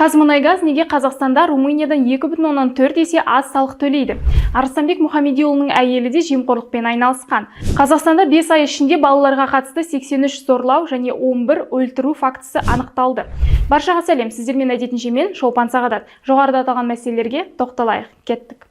Қазмұнайгаз неге Қазақстанда Румыниядан 2,4 есе аз салық төлейді? Арыстанбек Мұхамедиұлының әйелі де жемқорлықпен айналысқан. Қазақстанда 5 ай ішінде балаларға қатысты 83 зорлау және 11 өлтіру фактісі анықталды. Баршаға сәлем, сіздермен әдетінше мен Шолпан Сағадат. Жоғарыда аталған мәселелерге тоқталайық. Кеттік.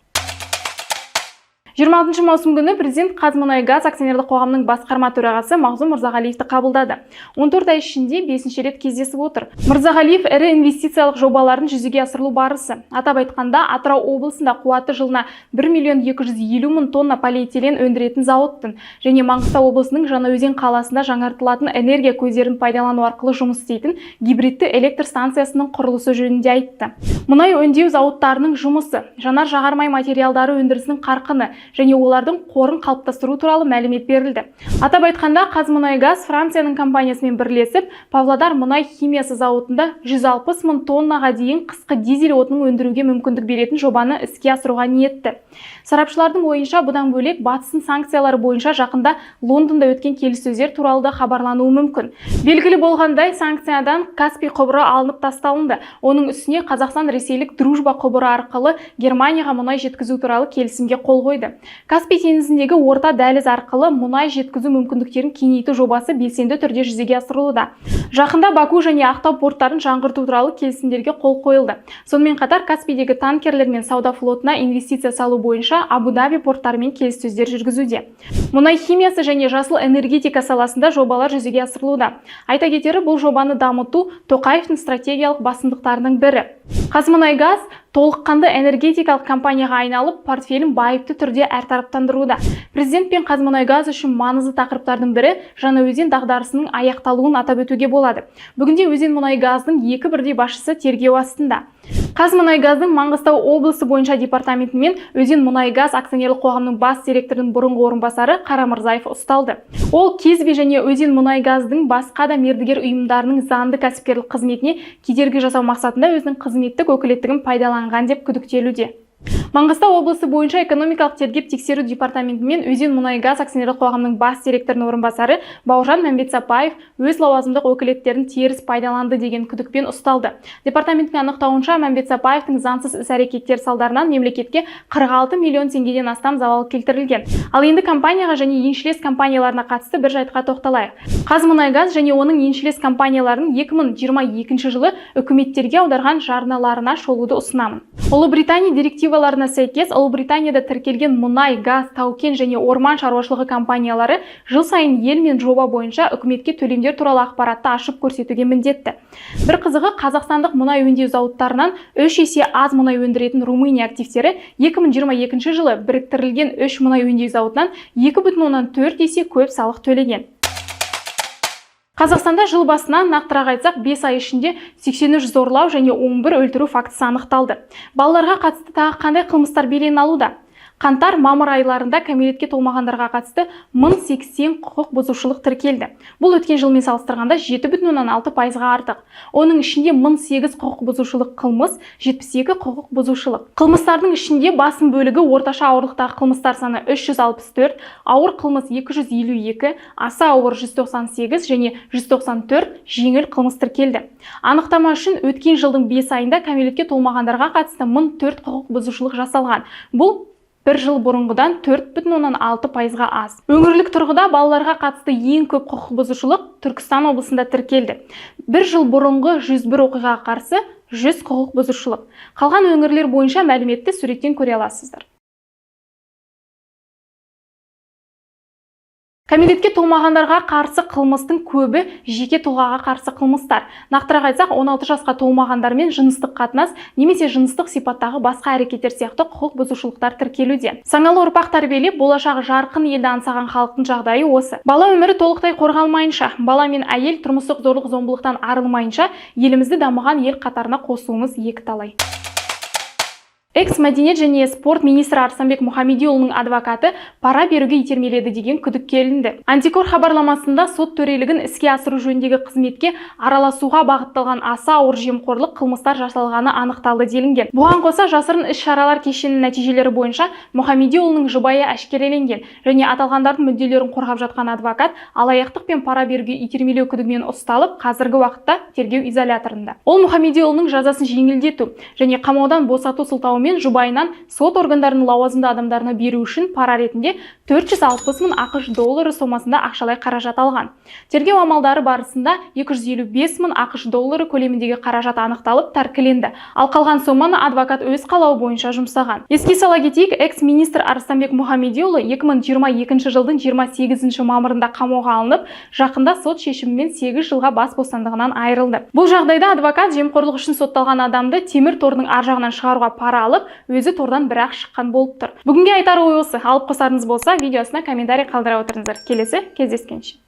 26 маусым күні президент Қазмұнайгаз акционерлік қоғамның басқарма төрағасы Мағзұм Мырзағалиевті қабылдады. 14 ай ішінде 5-ші рет кездесіп отыр. Мырзағалиев ірі инвестициялық жобаларын жүзеге асырылу барысы. Атап айтқанда, Атырау облысында қуаты жылына 1,250,000 тонна полиэтилен өндіретін зауыттың және Маңғыстау облысының Жаңаөзен қаласында жаңартылатын энергия көздерін пайдалану арқылы жұмыс істейтін гибридті электр станциясының құрылысы жөнінде айтты. Мұнай өңдеу зауыттарының жұмысы, жанар-жағармай материалдары өндірісінің қарқыны және олардың қорын қалыптастыру туралы мәлімет берілді. Атап айтқанда, Қазмұнайгаз Францияның компаниясымен бірлесіп, Павлодар мұнай химиясы зауытында 160 мың тоннаға дейін қысқы дизель отынын өндіруге мүмкіндік беретін жобаны іске асыруға ниетті. Сарапшылардың ойынша, бұдан бөлек Батыстың санкциялары бойынша жақында Лондонда өткен келіссөздер туралы да хабарлануы мүмкін. Белгілі болғандай, санкциядан Каспий құбыры алынып тасталынды. Оның үстіне Қазақстан ресейлік Дружба құбыры арқылы Германияға мұнай жеткізу туралы келісімге қол қойды. Каспий теңізіндегі орта дәліз арқылы мұнай жеткізу мүмкіндіктерін кеңейту жобасы белсенді түрде жүзеге асырылуда. Жақында Баку және Ақтау порттарын жаңғырту туралы келісімдерге қол қойылды. Сонымен қатар Каспийдегі танкерлер мен сауда флотына инвестиция салу бойынша Абу-Даби порттарымен келіссөздер жүргізуде. Мұнай химиясы және жасыл энергетика саласында жобалар жүзеге асырылуда. Айта кетері, бұл жобаны дамыту Тоқаевтың стратегиялық басымдықтарының бірі. Қазмұнайгаз толыққанды энергетикалық компанияға айналып, портфелін байыпты түрде әртараптандыруда. Президент пен Қазмұнайгаз үшін маңызды тақырыптардың бірі Жаңаөзен дағдарысының аяқталуын атап өтуге болады. Бүгінде Өзенмұнайгаздың екі бірдей басшысы тергеу астында. Қазмұнайгаздың Маңғыстау облысы бойынша департаменті мен Өзенмұнайгаз акционерлік қоғамның бас директорының бұрынғы орынбасары Қарамырзаев ұсталды. Ол Кезбе және Өзенмұнайгаздың басқа да мердігер ұйымдарының заңды кәсіпкерлік қызметіне кедергі жасау мақсатында өзінің қызметтік өкілеттігін пайдаланған деп күдіктелуде. Маңғыстау облысы бойынша экономикалық тергеп-тексеру департаменті мен Өзенмұнайгаз акционерлік қоғамның бас директорының орынбасары Бауыржан Мәмбетсапаев өз лауазымдық өкілеттерін теріс пайдаланды деген күдікпен ұсталды. Департаменттің анықтауынша, Мәмбетсапаевтың заңсыз іс-әрекеттер салдарынан мемлекетке 46 миллион теңгеден астам залал келтірілген. Ал енді компанияға және еншілес компанияларына қатысты бір жайтқа тоқталайық. Қазмұнайгаз және оның еншілес компанияларының 2022 жылы үкіметтерге аударған жарналарына шолуды ұсынамын. Ұлыбритания директиваларына сәйкес, Ұлыбританияда тіркелген мұнай, газ, тау-кен және орман шаруашылығы компаниялары жыл сайын ел мен жоба бойынша үкіметке төлемдер туралы ақпаратты ашып көрсетуге міндетті. Бір қызығы, қазақстандық мұнай өңдеу зауыттарынан 3 есе аз мұнай өндіретін Румыния активтері 2022 жылы біріктірілген 3 мұнай өңдеу зауытынан 2,4 есе көп салық төлеген. Қазақстанда жыл басынан нақтырақ айтсақ 5 ай ішінде 83 зорлау және 11 өлтіру фактісі анықталды. Балаларға қатысты тағы қандай қылмыстар белең алуда? Қаңтар-мамыр айларында кәмелетке толмағандарға қатысты 1080 құқық бұзушылық тіркелді. Бұл өткен жылмен салыстырғанда 7,6%-ға артық. Оның ішінде 1008 құқық бұзушылық қылмыс, 72 құқық бұзушылық. Қылмыстардың ішінде басым бөлігі орташа ауырлықтағы қылмыстар саны 364, ауыр қылмыс 252, аса ауыр 198 және 194 жеңіл қылмыс тіркелді. Анықтама үшін өткен жылдың 5 айында кәмелетке толмағандарға қатысты 1004 құқық бұзушылық жасалған. Бұл бір жыл бұрынғыдан 4,6%-ға аз. Өңірлік тұрғыда балаларға қатысты ең көп құқық бұзушылық Түркістан облысында тіркелді. Bir жыл бұрынғы 101 оқиғаға қарсы 100 құқық бұзушылық. Қалған өңірлер бойынша мәліметті суреттен көре аласыздар. Кәмелетке толмағандарға қарсы қылмыстың көбі жеке тұлғаға қарсы қылмыстар. Нақтырақ айтсақ, 16 жасқа толмағандармен жыныстық қатынас немесе жыныстық сипаттағы басқа әрекеттер сияқты құқық бұзушылықтар тіркелуде. Саңалы ұрпақ тәрбиелеп, болашағы жарқын елді аңсаған халықтың жағдайы осы. Бала өмірі толықтай қорғалмайынша, бала мен әйел тұрмыстық зорлық-зомбылықтан арылмайынша, елімізді дамыған ел қатарына қосуымыз екіталай. Экс-мәдениет және спорт министрі Арыстанбек Мұхамедиұлының адвокаты пара беруге итермеледі деген күдік келінді. Антикор хабарламасында сот төрелігін іске асыру жөніндегі қызметке араласуға бағытталған аса ауыр жемқорлық қылмыстар жасалғаны анықталды делінген. Бұған қоса жасырын іс-шаралар кешенінің нәтижелері бойынша Мұхамедиұлының жұбайы әшкереленген және аталғандардың мүдделерін қорғап жатқан адвокат алаяқтық пен пара беруге итермелеу күдігімен ұсталып, қазіргі уақытта тергеу изоляторында. Ол Мұхамедиұлының жазасын жеңілдету және қамаудан босату сылтауы мен жұбайынан сот органдарының лауазымды адамдарына беру үшін пара ретінде 460 мың ақш доллары сомасында ақшалай қаражат алған. Тергеу амалдары барысында 255 мың ақш доллары көлеміндегі қаражат анықталып тәркіленді. Ал қалған соманы адвокат өз қалауы бойынша жұмсаған. Еске сала кетейік, экс-министр Арыстанбек Мұхамедиұлы 2022 жылдың 28 мамырында қамауға алынып, жақында сот шешімімен 8 жылға бас бостандығынан айырылды. Бұл жағдайда адвокат жемқорлық үшін сотталған адамды темір тордың ар жағынан шығаруға пара алып, өзі тордан бірақ шыққан болып тұр. Бүгінге айтар ой осы. Алып қосарыңыз болса, видеосына комментарий қалдыра отырыңыздар. Келесі кездескенше.